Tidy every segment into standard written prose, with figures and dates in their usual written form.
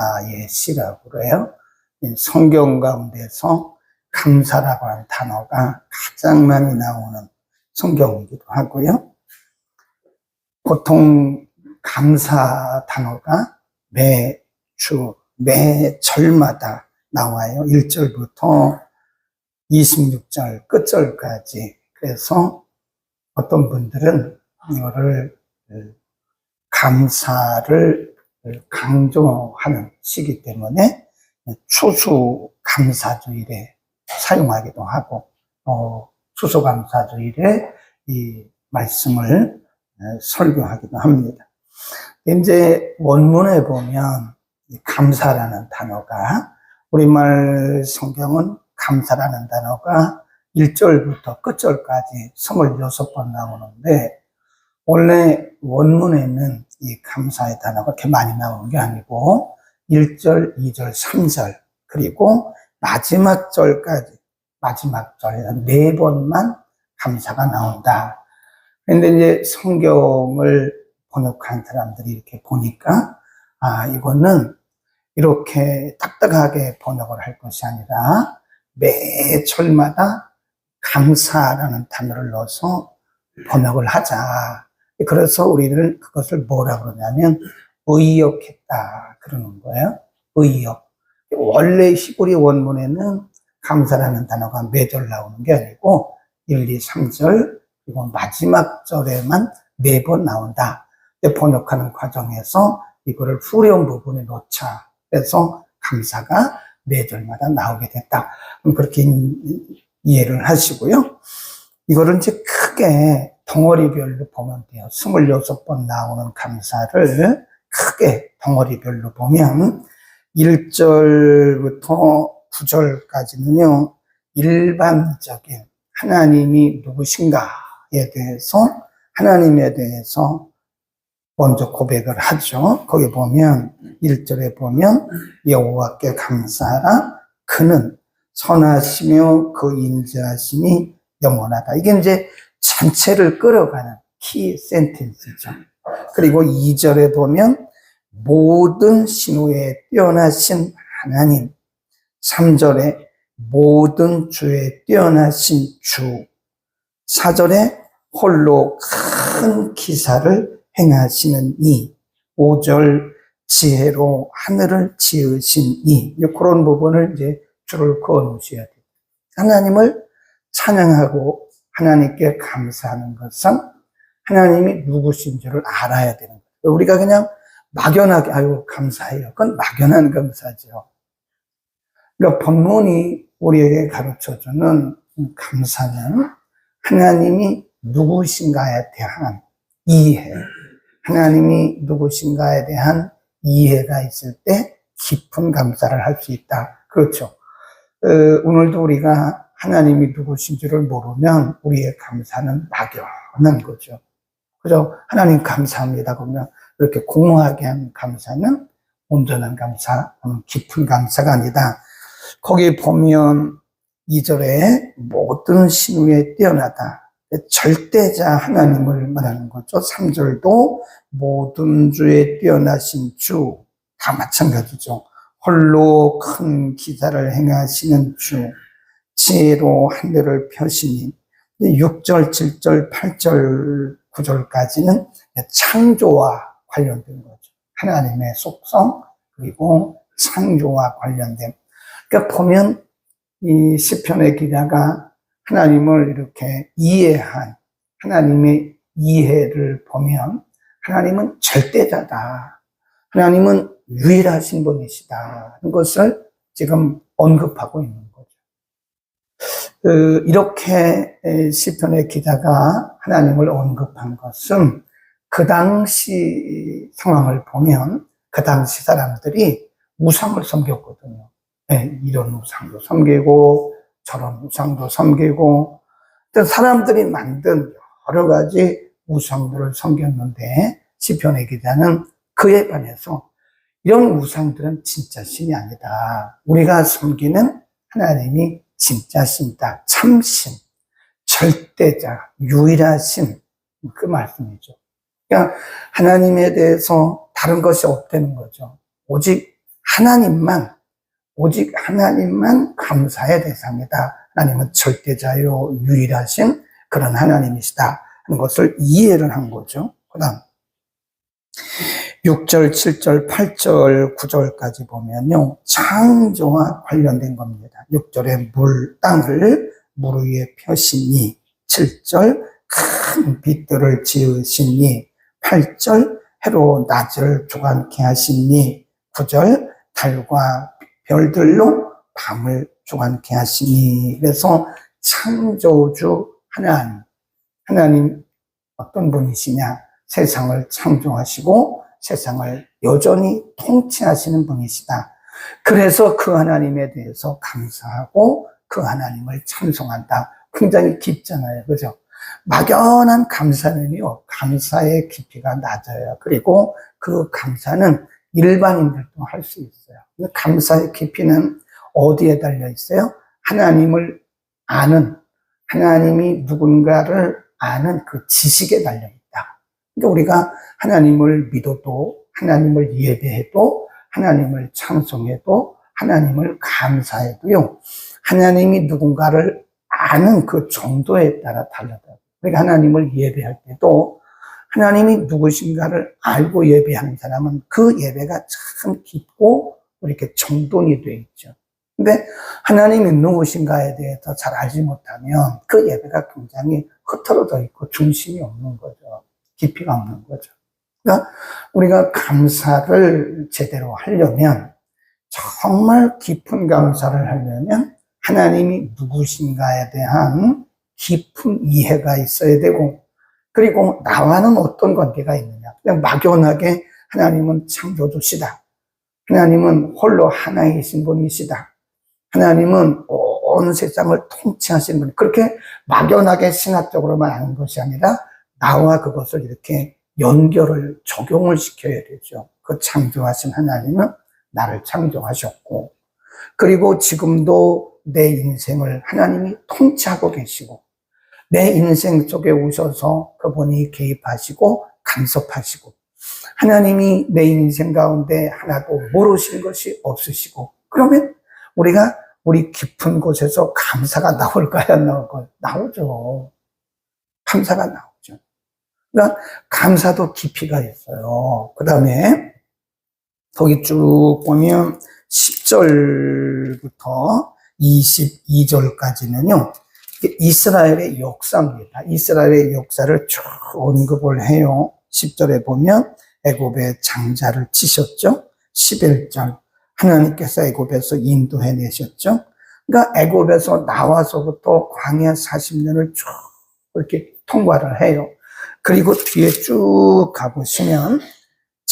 감사의 시라고 그래요. 성경 가운데서 감사라고 하는 단어가 가장 많이 나오는 성경이기도 하고요. 보통 감사 단어가 매주, 매절마다 나와요. 1절부터 26절 끝절까지. 그래서 어떤 분들은 이거를 감사를 강조하는 시기 때문에 추수감사주일에 사용하기도 하고, 추수감사주일에 이 말씀을 설교하기도 합니다. 이제 원문에 보면 감사라는 단어가, 우리말 성경은 감사라는 단어가 1절부터 끝절까지 26번 나오는데, 원래 원문에는 이 감사의 단어가 그렇게 많이 나오는 게 아니고 1절, 2절, 3절 그리고 마지막 절까지, 마지막 절에 4번만 감사가 나온다. 그런데 이제 성경을 번역한 사람들이 이렇게 보니까 이거는 이렇게 딱딱하게 번역을 할 것이 아니라 매 절마다 감사라는 단어를 넣어서 번역을 하자. 그래서 우리는 그것을 뭐라 그러냐면 의역했다 그러는 거예요. 의역. 원래 히브리 원문에는 감사라는 단어가 매절 나오는 게 아니고 1, 2, 3절 그리고 마지막 절에만 4번 나온다. 번역하는 과정에서 이거를 후렴 부분에 넣자. 그래서 감사가 매절마다 나오게 됐다. 그렇게 이해를 하시고요. 이거를 이제 크게 덩어리별로 보면 돼요. 26번 나오는 감사를 크게 덩어리별로 보면 1절부터 9절까지는요, 일반적인 하나님이 누구신가에 대해서, 하나님에 대해서 먼저 고백을 하죠. 거기 보면 1절에 보면 여호와께 감사하라. 그는 선하시며 그 인자하심이 영원하다. 이게 이제 전체를 끌어가는 키 센텐스죠. 그리고 2절에 보면 모든 신호에 뛰어나신 하나님. 3절에 모든 주에 뛰어나신 주. 4절에 홀로 큰 기사를 행하시는 이. 5절 지혜로 하늘을 지으신 이. 그런 부분을 이제 줄을 그어 놓으셔야 돼요. 하나님을 찬양하고 하나님께 감사하는 것은 하나님이 누구신 줄을 알아야 되는 거예요. 우리가 그냥 막연하게 아유 감사해요. 그건 막연한 감사죠. 그러니까 본문이 우리에게 가르쳐주는 감사는 하나님이 누구신가에 대한 이해, 하나님이 누구신가에 대한 이해가 있을 때 깊은 감사를 할 수 있다. 그렇죠. 오늘도 우리가 하나님이 누구신지를 모르면 우리의 감사는 막연한 거죠. 그죠? 하나님 감사합니다. 그러면 이렇게 공허하게 한 감사는 온전한 감사, 깊은 감사가 아니다. 거기 보면 2절에 모든 신우에 뛰어나다. 절대자 하나님을 말하는 거죠. 3절도 모든 주에 뛰어나신 주, 다 마찬가지죠. 홀로 큰 기사를 행하시는 주, 지혜로 하늘을 펴시니. 6절, 7절, 8절, 9절까지는 창조와 관련된 거죠. 하나님의 속성, 그리고 창조와 관련된. 그러니까 보면 이 시편의 기자가 하나님을 이렇게 이해한 하나님의 이해를 보면 하나님은 절대자다. 하나님은 유일하신 분이시다. 이것을 지금 언급하고 있는 거죠. 이렇게 시편의 기자가 하나님을 언급한 것은 그 당시 상황을 보면 그 당시 사람들이 우상을 섬겼거든요. 네, 이런 우상도 섬기고 저런 우상도 섬기고 사람들이 만든 여러 가지 우상들을 섬겼는데 시편의 기자는 그에 반해서 이런 우상들은 진짜 신이 아니다. 우리가 섬기는 하나님이 진짜 신이다. 참신, 절대자, 유일하신 그 말씀이죠. 그러니까 하나님에 대해서 다른 것이 없다는 거죠. 오직 하나님만, 오직 하나님만 감사의 대상이다. 하나님은 절대자요, 유일하신 그런 하나님이시다 하는 것을 이해를 한 거죠. 그 다음 6절, 7절, 8절, 9절까지 보면요, 창조와 관련된 겁니다. 6절에 땅을 물 위에 펴시니, 7절 큰 빛들을 지으시니, 8절 해로 낮을 주관케 하시니, 9절 달과 별들로 밤을 주관케 하시니. 그래서 창조주 하나님 어떤 분이시냐? 세상을 창조하시고 세상을 여전히 통치하시는 분이시다. 그래서 그 하나님에 대해서 감사하고 그 하나님을 찬송한다. 굉장히 깊잖아요. 그죠? 막연한 감사는요, 감사의 깊이가 낮아요. 그리고 그 감사는 일반인들도 할 수 있어요. 감사의 깊이는 어디에 달려 있어요? 하나님을 아는, 하나님이 누군가를 아는 그 지식에 달려 있다. 그러니까 우리가 하나님을 믿어도, 하나님을 예배해도, 하나님을 찬송해도, 하나님을 감사해도요, 하나님이 누군가를 아는 그 정도에 따라 다르다. 그러니까 하나님을 예배할 때도 하나님이 누구신가를 알고 예배하는 사람은 그 예배가 참 깊고 이렇게 정돈이 되어 있죠. 근데 하나님이 누구신가에 대해서 잘 알지 못하면 그 예배가 굉장히 흐트러져 있고 중심이 없는 거죠. 깊이가 없는 거죠. 그러니까 우리가 감사를 제대로 하려면, 정말 깊은 감사를 하려면 하나님이 누구신가에 대한 깊은 이해가 있어야 되고, 그리고 나와는 어떤 관계가 있느냐. 그냥 막연하게 하나님은 창조주시다, 하나님은 홀로 하나이신 분이시다, 하나님은 온 세상을 통치하시는 분, 그렇게 막연하게 신학적으로만 아는 것이 아니라 나와 그것을 이렇게 연결을, 적용을 시켜야 되죠. 그 창조하신 하나님은 나를 창조하셨고, 그리고 지금도 내 인생을 하나님이 통치하고 계시고, 내 인생 속에 오셔서 그분이 개입하시고 간섭하시고, 하나님이 내 인생 가운데 하나도 모르신 것이 없으시고, 그러면 우리가 우리 깊은 곳에서 감사가 나올까요? 안 나올까요? 나오죠. 감사가 나오죠. 그러니까 감사도 깊이가 있어요. 그 다음에 거기 쭉 보면 10절부터 22절까지는요, 이스라엘의 역사입니다. 이스라엘의 역사를 쭉 언급을 해요. 10절에 보면 애굽의 장자를 치셨죠. 11절 하나님께서 애굽에서 인도해 내셨죠. 그러니까 애굽에서 나와서부터 광야 40년을 쭉 이렇게 통과를 해요. 그리고 뒤에 쭉 가보시면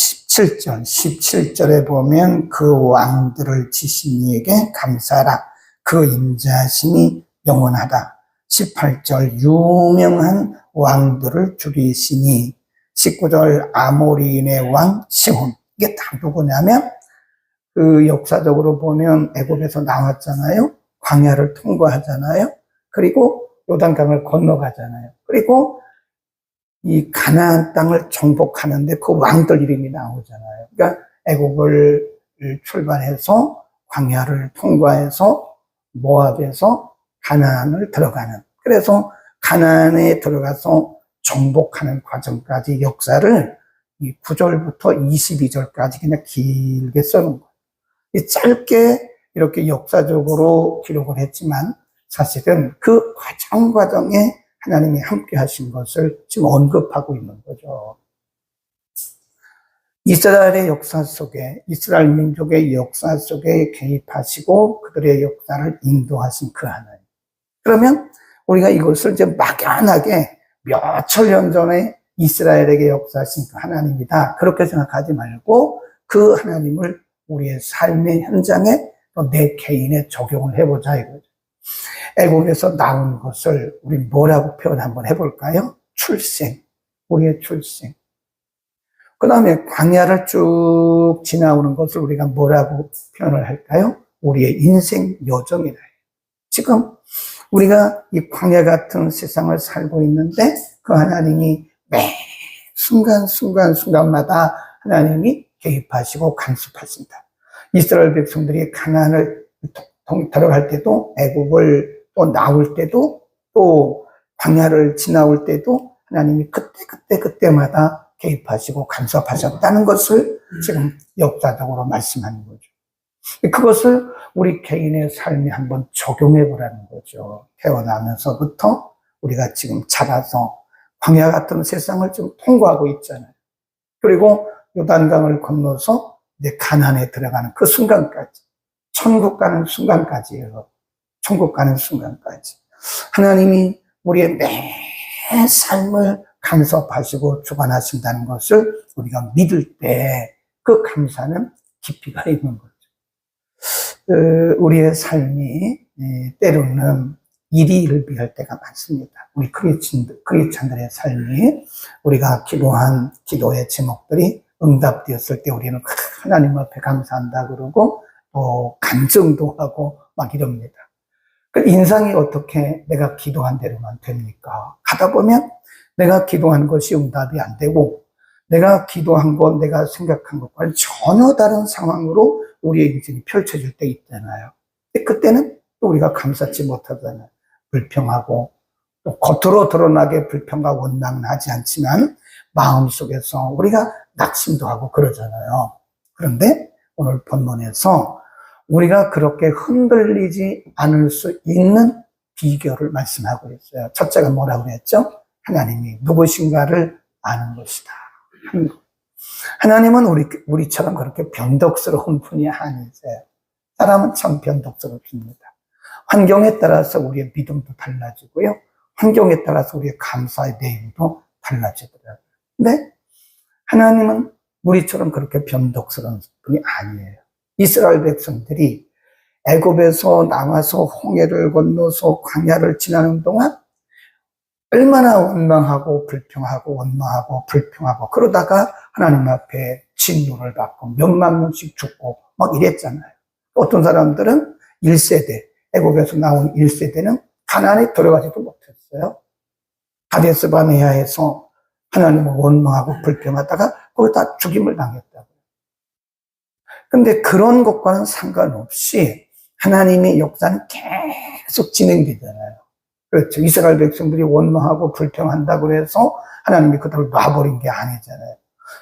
17절에 보면 그 왕들을 치신 이에게 감사하라. 그 인자심이 영원하다. 18절 유명한 왕들을 죽이시니, 19절 아모리인의 왕 시혼. 이게 다 누구냐면, 그 역사적으로 보면 애굽에서 나왔잖아요. 광야를 통과하잖아요. 그리고 요단강을 건너가잖아요. 그리고 이 가나안 땅을 정복하는데 그 왕들 이름이 나오잖아요. 그러니까 애굽을 출발해서 광야를 통과해서 모압에서 가나안을 들어가는, 그래서 가나안에 들어가서 정복하는 과정까지 역사를 이 9절부터 22절까지 그냥 길게 써놓은 거예요. 짧게 이렇게 역사적으로 기록을 했지만 사실은 그 과정에 하나님이 함께 하신 것을 지금 언급하고 있는 거죠. 이스라엘의 역사 속에, 이스라엘 민족의 역사 속에 개입하시고 그들의 역사를 인도하신 그 하나님. 그러면 우리가 이것을 이제 막연하게 몇천 년 전에 이스라엘에게 역사하신 그 하나님이다, 그렇게 생각하지 말고 그 하나님을 우리의 삶의 현장에 또 내 개인에 적용을 해보자 이거죠. 애국에서 나온 것을 우리 뭐라고 표현 한번 해볼까요? 출생, 우리의 출생. 그 다음에 광야를 쭉 지나오는 것을 우리가 뭐라고 표현을 할까요? 우리의 인생 여정이다. 지금 우리가 이 광야 같은 세상을 살고 있는데 그 하나님이 매 순간마다 하나님이 개입하시고 간섭하신다. 이스라엘 백성들이 가나안을 들어갈 때도, 애굽을 또 나올 때도, 또 광야를 지나올 때도 하나님이 그때마다 개입하시고 간섭하셨다는 것을 지금 역사적으로 말씀하는 거죠. 그것을 우리 개인의 삶에 한번 적용해 보라는 거죠. 태어나면서부터 우리가 지금 자라서 광야 같은 세상을 지금 통과하고 있잖아요. 그리고 요단강을 건너서 이제 가나안에 들어가는 그 순간까지, 천국 가는 순간까지예요. 천국 가는 순간까지. 하나님이 우리의 매 삶을 간섭하시고 주관하신다는 것을 우리가 믿을 때 그 감사는 깊이가 있는 거죠. 우리의 삶이 때로는 일희일비할 때가 많습니다. 우리 크리스찬들의 삶이 우리가 기도한 기도의 제목들이 응답되었을 때 우리는 하나님 앞에 감사한다 그러고 또 간증도 하고 막 이럽니다. 그 인상이 어떻게 내가 기도한 대로만 됩니까? 가다 보면 내가 기도한 것이 응답이 안 되고 내가 기도한 것, 내가 생각한 것과는 전혀 다른 상황으로 우리의 인생이 펼쳐질 때 있잖아요. 그때는 또 우리가 감사치 못하잖아요. 불평하고 또 겉으로 드러나게 불평과 원망은 하지 않지만 마음속에서 우리가 낙심도 하고 그러잖아요. 그런데 오늘 본문에서 우리가 그렇게 흔들리지 않을 수 있는 비결을 말씀하고 있어요. 첫째가 뭐라고 그랬죠? 하나님이 누구신가를 아는 것이다. 하나님은 우리처럼 그렇게 변덕스러운 분이 아니세요. 사람은 참 변덕스럽습니다. 환경에 따라서 우리의 믿음도 달라지고요. 환경에 따라서 우리의 감사의 내용도 달라지더라고요. 근데 하나님은 우리처럼 그렇게 변덕스러운 분이 아니에요. 이스라엘 백성들이 애굽에서 나와서 홍해를 건너서 광야를 지나는 동안 얼마나 원망하고 불평하고 그러다가 하나님 앞에 진노를 받고 몇만 명씩 죽고 막 이랬잖아요. 어떤 사람들은 1세대, 애굽에서 나온 1세대는 가나안에 들어가지도 못했어요. 가데스바네아에서 하나님을 원망하고 불평하다가 거기다 죽임을 당했다고요. 근데 그런 것과는 상관없이 하나님의 역사는 계속 진행되잖아요. 그렇죠. 이스라엘 백성들이 원망하고 불평한다고 해서 하나님이 그들을 놔버린 게 아니잖아요.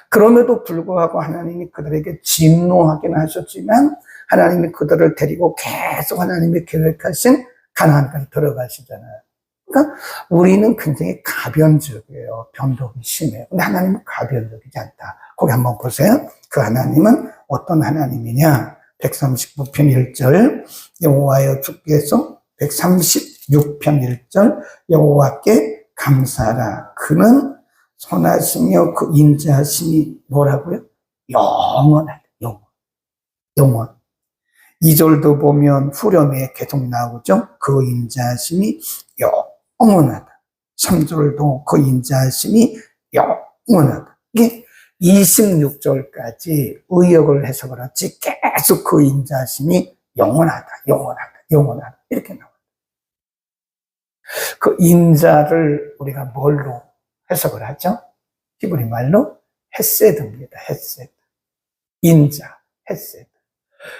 그럼에도 불구하고 하나님이 그들에게 진노하긴 하셨지만 하나님이 그들을 데리고 계속 하나님이 계획하신 가나안까지 들어가시잖아요. 그러니까 우리는 굉장히 가변적이에요. 변덕이 심해요. 근데 하나님은 가변적이지 않다. 거기 한번 보세요. 그 하나님은 어떤 하나님이냐? 139편 1절 여호와여 주께서 136편 1절 여호와께 감사하라. 그는 선하시며 그 인자하심이 뭐라고요? 영원하다. 영원. 2절도 보면 후렴에 계속 나오죠. 그 인자하심이 영원하다. 3절도 그 인자하심이 영원하다. 이게 26절까지 의역을 해서 그렇지 계속 그 인자하심이 영원하다 이렇게 나와요. 그 인자를 우리가 뭘로 해석을 하죠? 히브리 말로 헤세드입니다. 헤세드. 인자, 헤세드.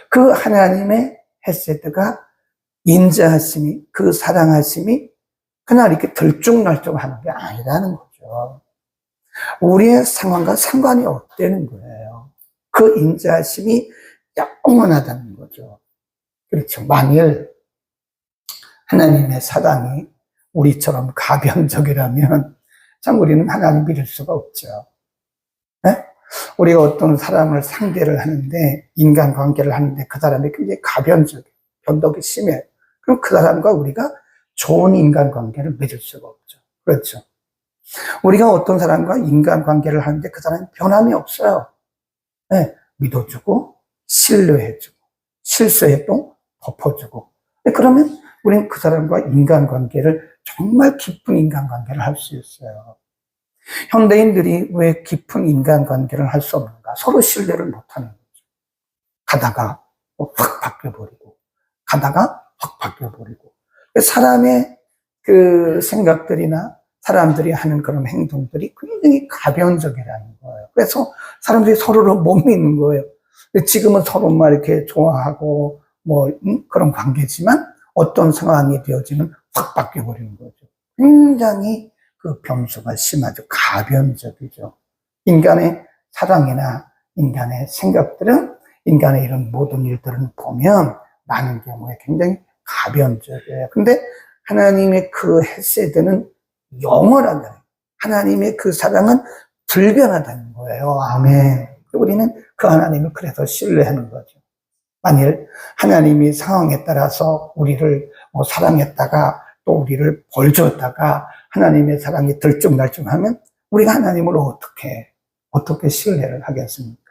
그 하나님의 헤세드가 인자하심이, 그 사랑하심이 그냥 이렇게 들쭉날쭉하는 게 아니라는 거죠. 우리의 상황과 상관이 없다는 거예요. 그 인자하심이 영원하다는 거죠. 그렇죠. 만일 하나님의 사랑이 우리처럼 가변적이라면 참 우리는 하나님 믿을 수가 없죠. 네? 우리가 어떤 사람을 상대를 하는데 인간관계를 하는데 그 사람이 굉장히 가변적이에요. 변덕이 심해요. 그럼 그 사람과 우리가 좋은 인간관계를 맺을 수가 없죠. 그렇죠. 우리가 어떤 사람과 인간관계를 하는데 그 사람이 변함이 없어요. 네, 믿어주고 신뢰해주고 실수해도 덮어주고. 그러면 우리는 그 사람과 인간관계를 정말 깊은 인간관계를 할 수 있어요. 현대인들이 왜 깊은 인간관계를 할 수 없는가? 서로 신뢰를 못하는 거죠. 가다가 확 바뀌어버리고 가다가 확 바뀌어버리고 사람의 그 생각들이나 사람들이 하는 그런 행동들이 굉장히 가변적이라는 거예요. 그래서 사람들이 서로를 못 믿는 거예요. 지금은 서로 막 이렇게 좋아하고, 그런 관계지만 어떤 상황이 되어지면 확 바뀌어버리는 거죠. 굉장히 그 변수가 심하죠. 가변적이죠. 인간의 사랑이나 인간의 생각들은, 인간의 이런 모든 일들은 보면 많은 경우에 굉장히 가변적이에요. 근데 하나님의 그 헤세드는 영원한 거예요. 하나님의 그 사랑은 불변하다는 거예요. 아멘. 우리는 그 하나님을 그래서 신뢰하는 거죠. 만일 하나님이 상황에 따라서 우리를 사랑했다가 또 우리를 벌 줬다가 하나님의 사랑이 들쭉날쭉하면 우리가 하나님을 어떻게 신뢰를 하겠습니까?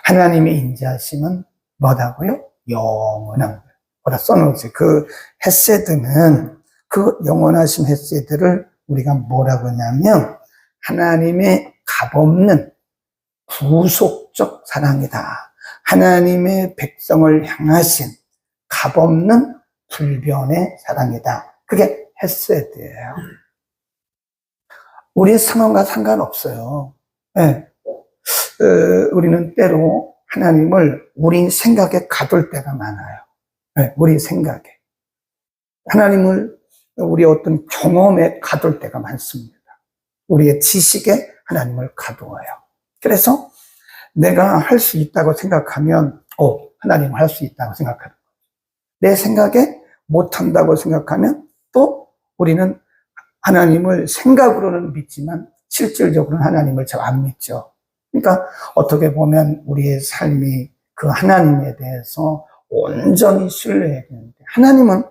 하나님의 인자하심은 뭐다고요? 영원한 거예요. 보다 써놓으세요. 그 헤세드는, 그 영원하신 헤세드를 우리가 뭐라고 하냐면 하나님의 값없는 구속적 사랑이다. 하나님의 백성을 향하신 값없는 불변의 사랑이다. 그게 헤세드예요. 우리의 상황과 상관없어요. 네. 우리는 때로 하나님을 우리 생각에 가둘 때가 많아요. 네, 우리 생각에. 하나님을 우리 어떤 경험에 가둘 때가 많습니다. 우리의 지식에 하나님을 가두어요. 그래서 내가 할 수 있다고 생각하면, 하나님은 할 수 있다고 생각하는 거예요. 내 생각에 못한다고 생각하면 또 우리는 하나님을 생각으로는 믿지만 실질적으로는 하나님을 잘 안 믿죠. 그러니까 어떻게 보면 우리의 삶이 그 하나님에 대해서 온전히 신뢰해야 되는데, 하나님은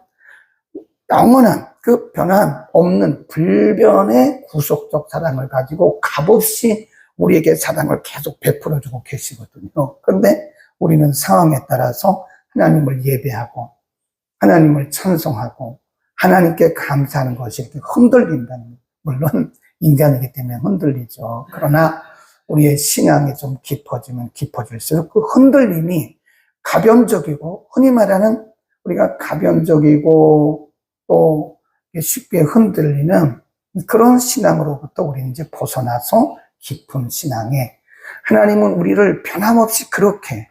영원한 그 변함 없는 불변의 구속적 사랑을 가지고 값없이 우리에게 사랑을 계속 베풀어주고 계시거든요. 그런데 우리는 상황에 따라서 하나님을 예배하고 하나님을 찬송하고 하나님께 감사하는 것이 이렇게 흔들린다는 거예요. 물론 인간이기 때문에 흔들리죠. 그러나 우리의 신앙이 좀 깊어지면 깊어질수록 그 흔들림이 가변적이고, 흔히 말하는 우리가 가변적이고 또 쉽게 흔들리는 그런 신앙으로부터 우리는 이제 벗어나서 깊은 신앙에, 하나님은 우리를 변함없이 그렇게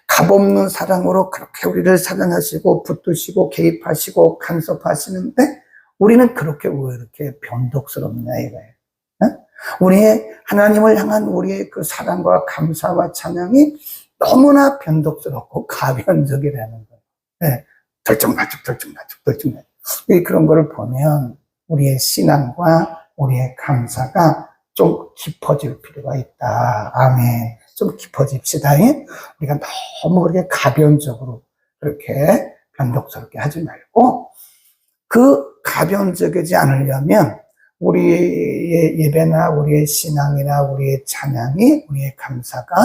값없는 사랑으로 그렇게 우리를 사랑하시고 붙드시고 개입하시고 간섭하시는데 우리는 그렇게 왜 이렇게 변덕스럽냐 이거예요. 우리의 하나님을 향한 우리의 그 사랑과 감사와 찬양이 너무나 변덕스럽고 가변적이라는 거예요. 들쭉날쭉 그런 거를 보면 우리의 신앙과 우리의 감사가 좀 깊어질 필요가 있다. 아멘. 좀 깊어집시다. 우리가 너무 그렇게 가변적으로 그렇게 변덕스럽게 하지 말고, 그 가변적이지 않으려면 우리의 예배나 우리의 신앙이나 우리의 찬양이, 우리의 감사가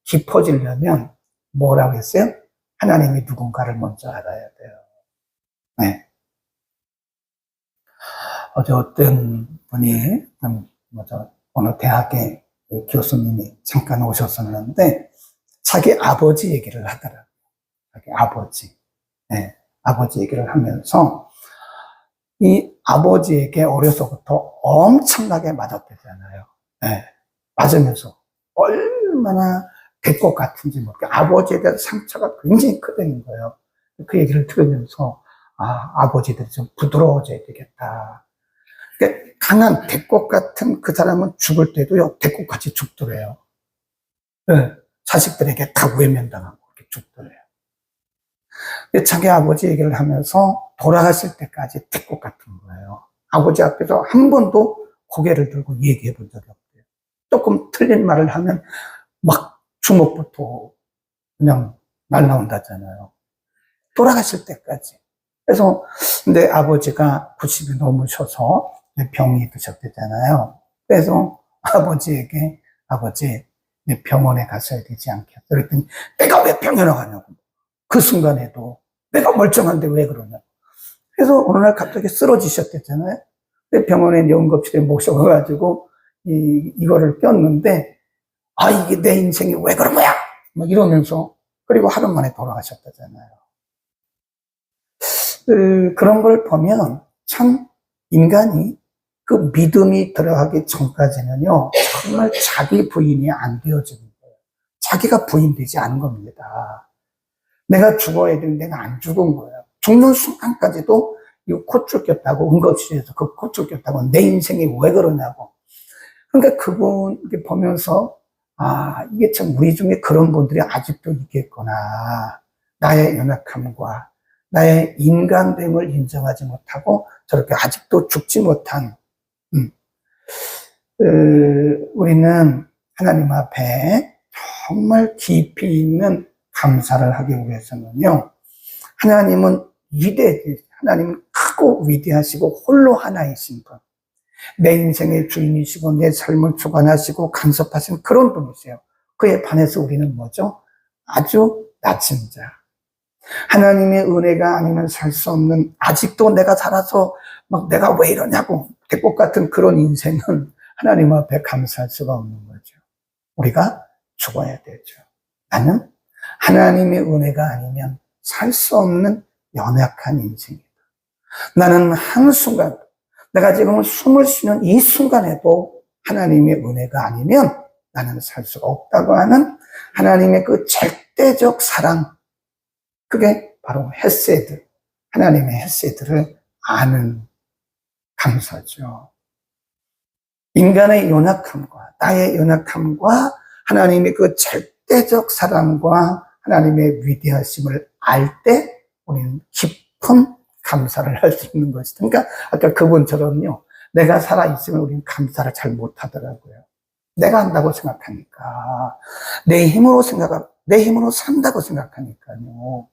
깊어지려면 뭐라고 했어요? 하나님이 누군가를 먼저 알아야 돼요. 네. 어제 어떤 분이, 어느 대학의 교수님이 잠깐 오셨었는데, 자기 아버지 얘기를 하더라고요. 자기 아버지. 네. 아버지 얘기를 하면서, 이 아버지에게 어려서부터 엄청나게 맞았대잖아요. 네. 맞으면서 얼마나 될 것 같은지 모르게 아버지에 대한 상처가 굉장히 크다는 거예요. 그 얘기를 들으면서 아버지들이 좀 부드러워져야 되겠다. 그러니까 강한 대꽃 같은 그 사람은 죽을 때도요, 대꽃같이 죽더래요. 네. 자식들에게 다 외면당하고 이렇게 죽더래요. 자기 아버지 얘기를 하면서 돌아가실 때까지 대꽃 같은 거예요. 아버지 앞에서 한 번도 고개를 들고 얘기해 본 적이 없대요. 조금 틀린 말을 하면 막 주먹부터 그냥 날라온다잖아요. 돌아가실 때까지. 그래서 근데 아버지가 90이 넘으셔서 병이 드셨대잖아요. 그래서 아버지에게 아버지 병원에 갔어야 되지 않겠어? 그랬더니 내가 왜 병원에 가냐고. 그 순간에도 내가 멀쩡한데 왜 그러냐. 그래서 어느 날 갑자기 쓰러지셨댔잖아요. 근데 병원에 응급실에 모셔가지고 이거를 꼈는데 이게 내 인생이 왜 그런 거야? 막 이러면서 그리고 하루 만에 돌아가셨다잖아요. 그런 걸 보면 참 인간이 그 믿음이 들어가기 전까지는요, 정말 자기 부인이 안 되어지는 거예요. 자기가 부인되지 않은 겁니다. 내가 죽어야 되는데 내가 안 죽은 거예요. 죽는 순간까지도 이거 콧줄 꼈다고, 응급실에서 그 콧줄 꼈다고, 내 인생이 왜 그러냐고. 그러니까 그분 보면서, 아, 이게 참 우리 중에 그런 분들이 아직도 있겠구나. 나의 연약함과 나의 인간됨을 인정하지 못하고 저렇게 아직도 죽지 못한, 우리는 하나님 앞에 정말 깊이 있는 감사를 하기 위해서는요, 하나님은 하나님은 크고 위대하시고 홀로 하나이신 분, 내 인생의 주인이시고 내 삶을 주관하시고 간섭하신 그런 분이세요. 그에 반해서 우리는 뭐죠? 아주 낮은 자. 하나님의 은혜가 아니면 살 수 없는, 아직도 내가 살아서 막 내가 왜 이러냐고 대꽃 같은 그런 인생은 하나님 앞에 감사할 수가 없는 거죠. 우리가 죽어야 되죠. 나는 하나님의 은혜가 아니면 살 수 없는 연약한 인생이다. 나는 한순간, 내가 지금 숨을 쉬는 이 순간에도 하나님의 은혜가 아니면 나는 살 수가 없다고 하는 하나님의 그 절대적 사랑, 그게 바로 헤세드, 하나님의 헤세드를 아는 감사죠. 인간의 연약함과 나의 연약함과 하나님의 그 절대적 사랑과 하나님의 위대하심을 알 때 우리는 깊은 감사를 할 수 있는 것이다. 그러니까 아까 그분처럼요, 내가 살아있으면 우리는 감사를 잘 못하더라고요. 내가 한다고 생각하니까, 내 힘으로 산다고 생각하니까요.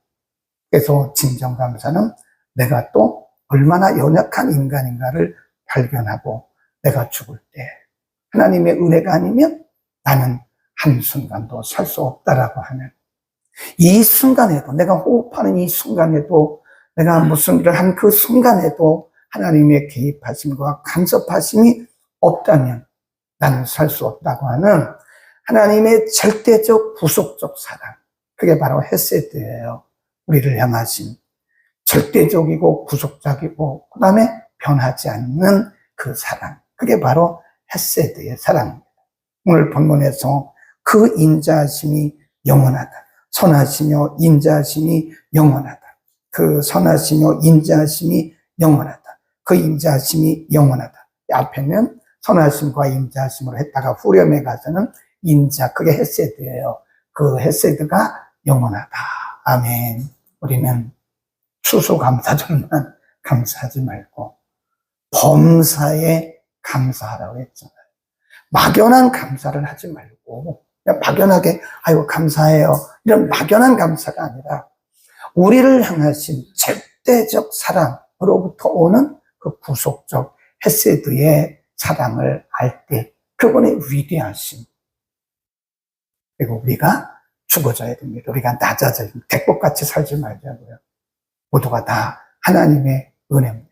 그래서 진정 감사는 내가 또 얼마나 연약한 인간인가를 발견하고, 내가 죽을 때 하나님의 은혜가 아니면 나는 한순간도 살 수 없다라고 하는, 이 순간에도, 내가 호흡하는 이 순간에도, 내가 무슨 일을 한 그 순간에도 하나님의 개입하심과 간섭하심이 없다면 나는 살 수 없다고 하는 하나님의 절대적 구속적 사랑, 그게 바로 헤세드예요. 우리를 향하신 절대적이고 구속적이고 그 다음에 변하지 않는 그 사랑, 그게 바로 헤세드의 사랑입니다. 오늘 본문에서 그 인자하심이 영원하다, 선하시며 인자하심이 영원하다, 그 선하시며 인자하심이 영원하다, 그 인자하심이 영원하다. 앞에는 선하심과 인자하심으로 했다가 후렴에 가서는 인자, 그게 헤세드예요. 그 헤세드가 영원하다. 아멘. 우리는 추수감사절만 감사하지 말고 범사에 감사하라고 했잖아요. 막연한 감사를 하지 말고 그냥 막연하게 아이고 감사해요, 이런 막연한 감사가 아니라 우리를 향하신 절대적 사랑으로부터 오는 그 구속적 헤세드의 사랑을 알 때 그분의 위대하심, 그리고 우리가 죽어져야 됩니다. 우리가 낮아져야 됩니다. 대꽃같이 살지 말자고요. 모두가 다 하나님의 은혜입니다.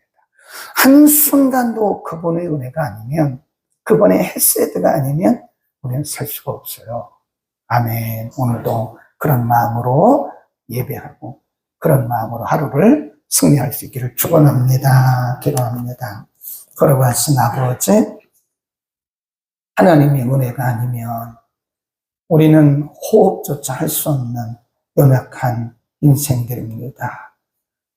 한순간도 그분의 은혜가 아니면, 그분의 헤세드가 아니면 우리는 살 수가 없어요. 아멘. 오늘도 그런 마음으로 예배하고 그런 마음으로 하루를 승리할 수 있기를 축원합니다. 기도합니다. 거룩하신 아버지, 하나님의 은혜가 아니면 우리는 호흡조차 할 수 없는 연약한 인생들입니다.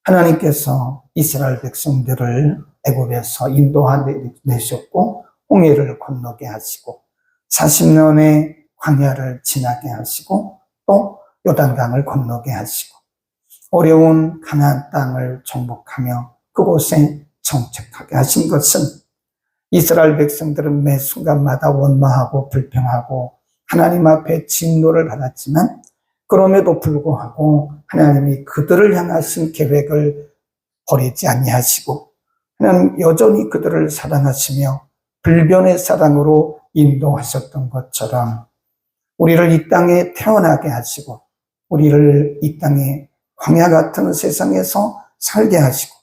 하나님께서 이스라엘 백성들을 애굽에서 인도하내셨고 홍해를 건너게 하시고 40년의 광야를 지나게 하시고 또 요단강을 건너게 하시고 어려운 가나안 땅을 정복하며 그곳에 정착하게 하신 것은 이스라엘 백성들은 매 순간마다 원망하고 불평하고 하나님 앞에 진노를 받았지만 그럼에도 불구하고 하나님이 그들을 향하신 계획을 버리지 아니하시고 하나님 여전히 그들을 사랑하시며 불변의 사랑으로 인도하셨던 것처럼 우리를 이 땅에 태어나게 하시고 우리를 이 땅에 광야 같은 세상에서 살게 하시고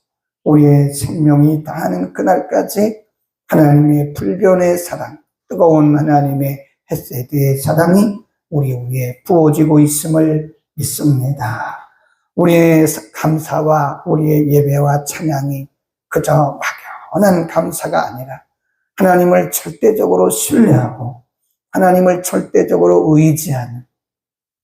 우리의 생명이 다하는 그날까지 하나님의 불변의 사랑, 뜨거운 하나님의 헤세드의 사랑이 우리 위에 부어지고 있음을 믿습니다. 우리의 감사와 우리의 예배와 찬양이 그저 막연한 감사가 아니라 하나님을 절대적으로 신뢰하고 하나님을 절대적으로 의지하는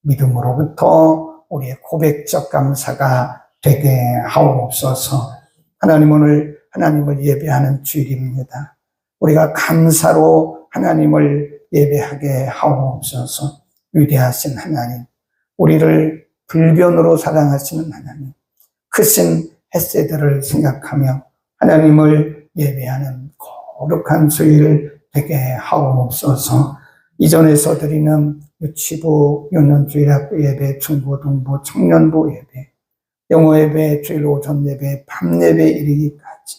믿음으로부터 우리의 고백적 감사가 되게 하옵소서. 하나님, 오늘 하나님을 예배하는 주일입니다. 우리가 감사로 하나님을 예배하게 하옵소서. 위대하신 하나님, 우리를 불변으로 사랑하시는 하나님, 크신 헤세드를 생각하며 하나님을 예배하는 거룩한 주일 되게 하옵소서. 이전에서 드리는 유치부, 유년주일학교 예배, 중고등부, 청년부 예배, 영어 예배, 주일 오전 예배, 밤 예배 이르기까지,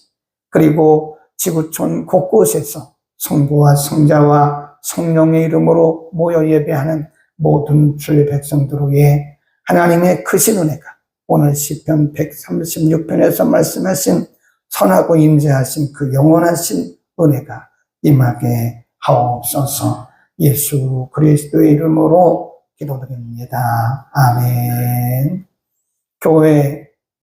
그리고 지구촌 곳곳에서 성부와 성자와 성령의 이름으로 모여 예배하는 모든 주의 백성들을 위해 하나님의 크신 은혜가 오늘 시편 136편에서 말씀하신 선하고 임재하신 그 영원하신 은혜가 임하게 하옵소서. 예수 그리스도의 이름으로 기도드립니다. 아멘. 교회